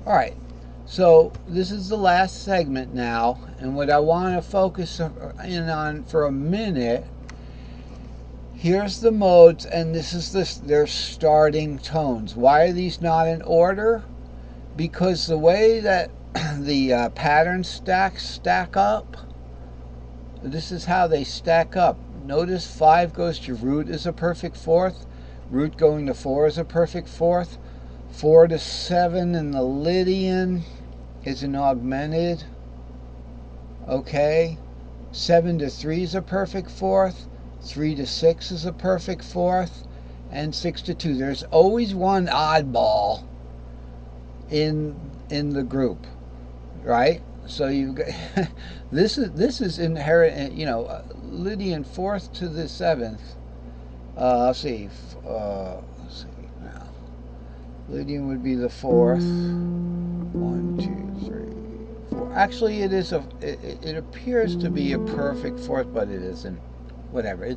All right, so this is the last segment now, and what I want to focus in on for a minute, here's the modes, and this is their starting tones. Why are these not in order? Because the way that the pattern stack up, this is how they stack up. Notice 5 goes to root is a perfect fourth, root going to 4 is a perfect fourth, 4 to 7 in the Lydian is an augmented. Okay, 7 to 3 is a perfect fourth, 3 to 6 is a perfect fourth, and 6 to 2. There's always one oddball in the group, right? So you this is inherent, Lydian fourth to the seventh. Let's see. Let's see now. Lydian would be the fourth. 1, 2, 3, 4. Actually, it is a. It appears to be a perfect fourth, but it isn't. Whatever.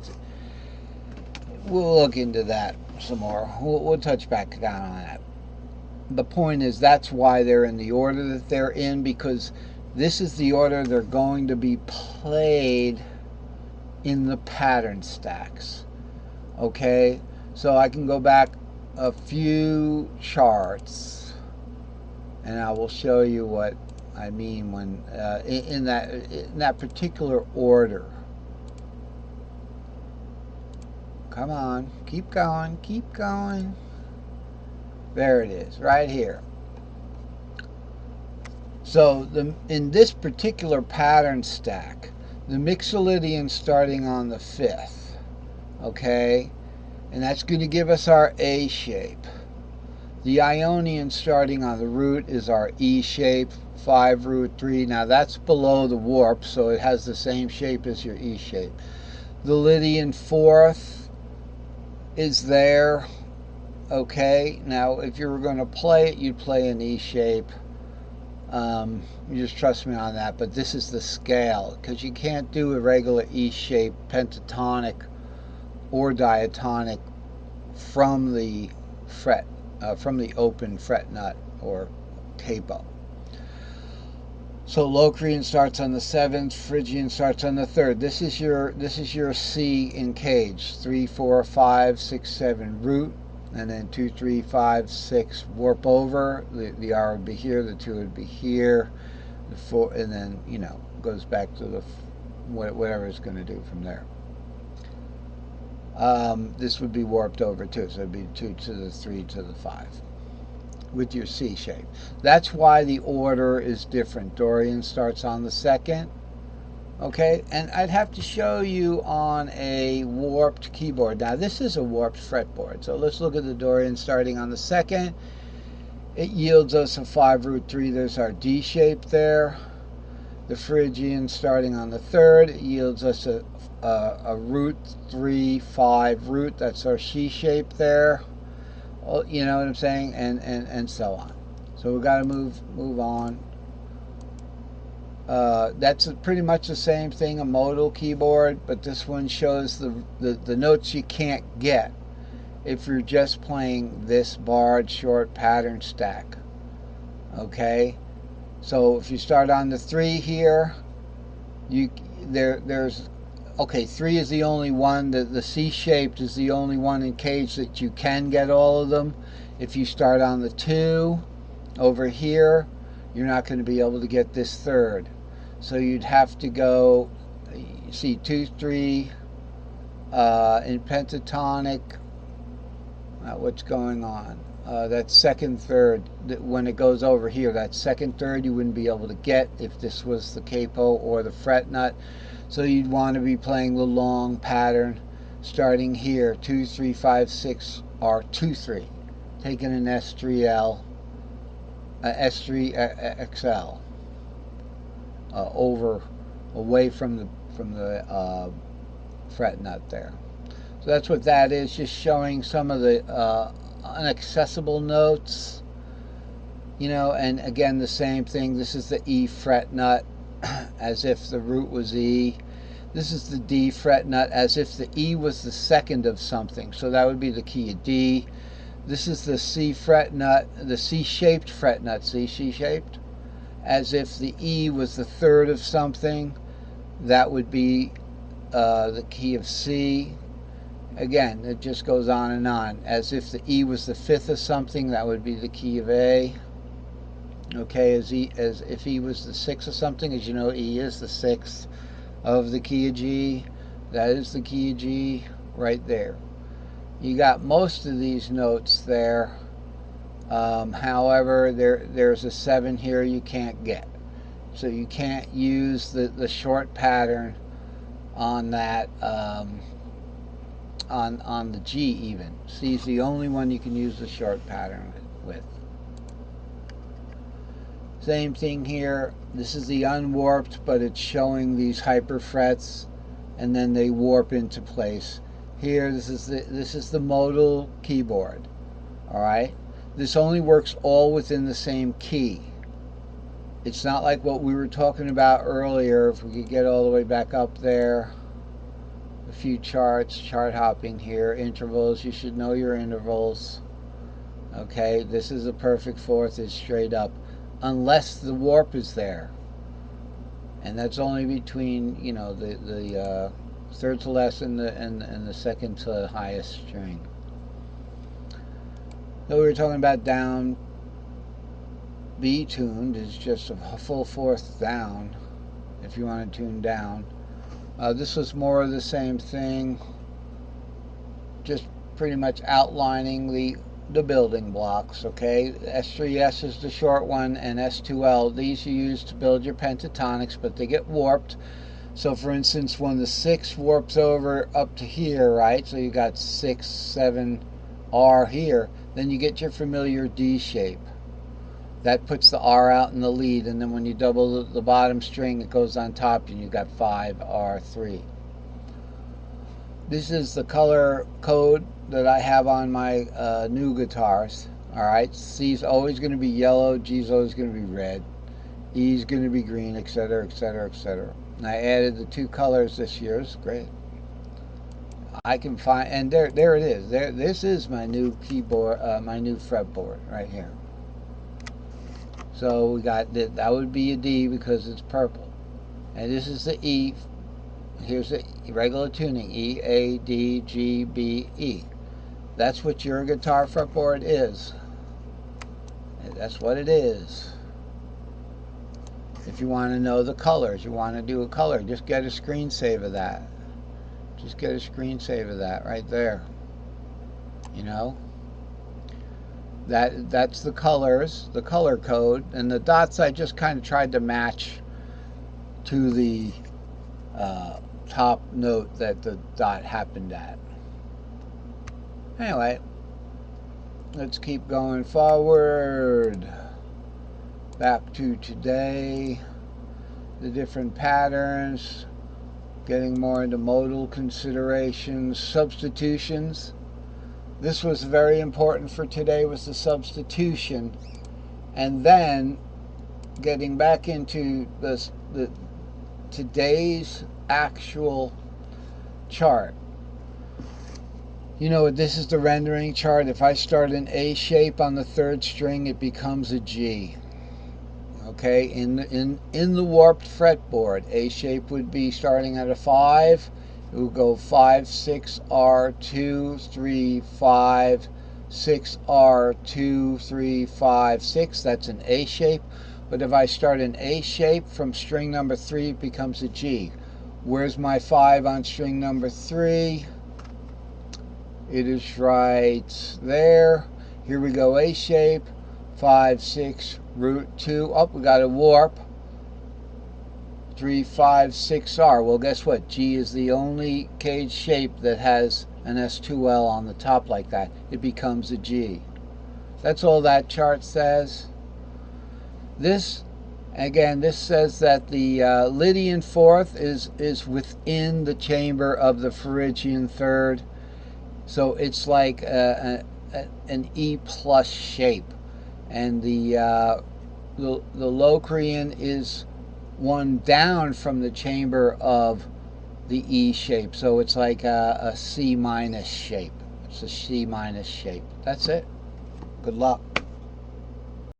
We'll look into that some more. We'll touch back down on that. The point is, that's why they're in the order that they're in, because this is the order they're going to be played in the pattern stacks. Okay, so I can go back a few charts and I will show you what I mean when in that particular order. Come on, keep going, keep going. There it is, right here. So in this particular pattern stack, the Mixolydian starting on the 5th, okay, and that's going to give us our A shape. The Ionian starting on the root is our E shape, 5 root 3. Now that's below the warp, so it has the same shape as your E shape. The Lydian 4th is there. Okay, now if you were going to play it, you'd play an E shape. You just trust me on that, but this is the scale, because you can't do a regular E shape pentatonic or diatonic from the fret, from the open fret nut or capo. So Locrian starts on the 7th, Phrygian starts on the 3rd. This is your C in cage. 3, 4, 5, 6, 7 root, and then 2, 3, 5, 6 warp over. The R would be here, the 2 would be here, the 4, and then goes back to the whatever it's going to do from there. This would be warped over too, so it'd be 2 to the 3 to the 5 with your C shape. That's why the order is different. Dorian starts on the 2nd. Okay, and I'd have to show you on a warped keyboard. Now this is a warped fretboard, so let's look at the Dorian starting on the 2nd. It yields us a 5 root 3. There's our D shape there. The Phrygian starting on the 3rd, it yields us a root 3, 5 root. That's our C shape there. You know what I'm saying, and so on. So we've got to move on. That's pretty much the same thing, a modal keyboard, but this one shows the notes you can't get if you're just playing this barred short pattern stack. Okay, so if you start on the 3 here, there's okay, 3 is the only one, the C-shaped is the only one in cage that you can get all of them. If you start on the 2 over here, you're not going to be able to get this 3rd. So you'd have to go, see, 2, 3, in pentatonic, what's going on? That's 2nd, 3rd. When it goes over here, that 2nd, 3rd you wouldn't be able to get if this was the capo or the fret nut. So you'd want to be playing the long pattern starting here, 2, 3, 5, 6, or 2, 3. Taking an S3L, S3XL away from the fret nut there. So that's what that is, just showing some of the inaccessible notes, and again the same thing. This is the E fret nut as if the root was E. This is the D fret nut as if the E was the 2nd of something, so that would be the key of D. This is the C fret nut, the C-shaped fret nut. See, C-shaped? As if the E was the third of something, that would be the key of C. Again, it just goes on and on. As if the E was the fifth of something, that would be the key of A. Okay, as if E was the sixth of something, as you know, E is the sixth of the key of G. That is the key of G right there. You got most of these notes there. However, there's a 7 here you can't get. So you can't use the short pattern on that, on the G even. C is the only one you can use the short pattern with. Same thing here. This is the unwarped, but it's showing these hyper frets, and then they warp into place. Here, this is the modal keyboard. All right. This only works all within the same key. It's not like what we were talking about earlier. If we could get all the way back up there. A few charts, chart hopping here. Intervals, you should know your intervals. Okay, this is a perfect fourth, is straight up. Unless the warp is there. And that's only between, you know, the third to less and the second to highest string. So we were talking about down B tuned is just a full fourth down if you want to tune down. This was more of the same thing, just pretty much outlining the building blocks. Okay, S3S is the short one, and S2L, these you use to build your pentatonics, but they get warped. So for instance, when the 6 warps over up to here, right, so you got 6, 7, R here, then you get your familiar D shape. That puts the R out in the lead, and then when you double the bottom string, it goes on top, and you got 5, R3. This is the color code that I have on my new guitars. All right, C is always going to be yellow, G is always going to be red, E is going to be green, etc., etc., etc. And I added the 2 colors this year. It's great. I can find, and there it is. This is my new keyboard, my new fretboard right here. So we got that would be a D because it's purple, and this is the E. Here's the regular tuning: E, A, D, G, B, E. That's what your guitar fretboard is. That's what it is. If you want to know the colors, you want to do a color, just get a screensaver of that. Just get a screensaver of that right there. You know? That's the colors, the color code, and the dots I just kind of tried to match to the top note that the dot happened at. Anyway, let's keep going forward. Back to today, the different patterns, getting more into modal considerations, substitutions. This was very important for today, was the substitution, and then getting back into the today's actual chart. You know, this is the rendering chart. If I start an A shape on the 3rd string, it becomes a G. Okay, in the warped fretboard, A shape would be starting at a 5. It will go 5, 6, R, 2, 3, 5, 6, R, 2, 3, 5, 6. That's an A shape. But if I start an A shape from string number 3, it becomes a G. Where's my 5 on string number 3? It is right there. Here we go, A shape, 5, 6, root 2. Oh, we got a warp. 3, 5, 6, R. Well, guess what? G is the only cage shape that has an S2L on the top like that. It becomes a G. That's all that chart says. This, again, this says that the Lydian 4th is within the chamber of the Phrygian 3rd. So it's like an E plus shape. And the Locrian is one down from the chamber of the E shape, so it's like a C minus shape. It's a C minus shape. That's it. Good luck.